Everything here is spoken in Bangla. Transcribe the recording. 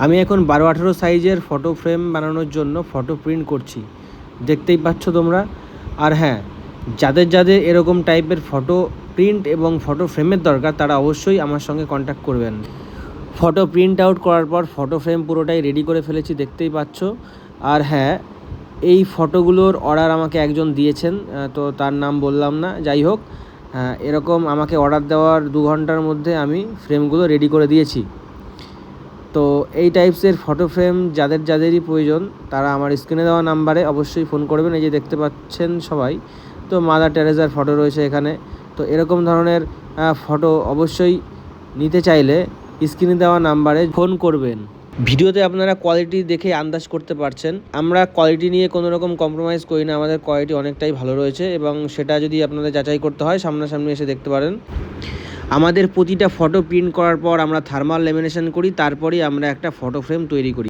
আমি এখন 12-18 সাইজের ফটো ফ্রেম বানানোর জন্য ফটো প্রিন্ট করছি, দেখতেই পাচ্ছ তোমরা। আর হ্যাঁ, যাদের যাদের এরকম টাইপের ফটো প্রিন্ট এবং ফটো ফ্রেমের দরকার তারা অবশ্যই আমার সঙ্গে কন্ট্যাক্ট করবেন। ফটো প্রিন্ট আউট করার পর ফটো ফ্রেম পুরোটাই রেডি করে ফেলেছি, দেখতেই পাচ্ছ। আর হ্যাঁ, এই ফটোগুলোর অর্ডার আমাকে একজন দিয়েছেন, তো তার নাম বললাম না। যাই হোক, এরকম আমাকে অর্ডার দেওয়ার 2 ঘন্টার মধ্যে আমি ফ্রেমগুলো রেডি করে দিয়েছি। তো এই টাইপসের ফটো ফ্রেম যাদের যাদেরই প্রয়োজন তারা আমার স্ক্রিনে দেওয়া নাম্বারে অবশ্যই ফোন করবেন। এই যে দেখতে পাচ্ছেন সবাই, তো মাদার টেরেসার ফটো রয়েছে এখানে। তো এরকম ধরনের ফটো অবশ্যই নিতে চাইলে স্ক্রিনে দেওয়া নাম্বারে ফোন করবেন। ভিডিওতে আপনারা কোয়ালিটি দেখে আন্দাজ করতে পারছেন, আমরা কোয়ালিটি নিয়ে কোনো রকম কম্প্রোমাইজ করি না, আমাদের কোয়ালিটি অনেকটাই ভালো রয়েছে এবং সেটা যদি আপনাদের যাচাই করতে হয় সামনাসামনি এসে দেখতে পারেন। আমাদের প্রতিটা ফটো প্রিন্ট করার পর আমরা থার্মাল ল্যামিনেশন করি, তারপরেই আমরা একটা ফটো ফ্রেম তৈরি করি।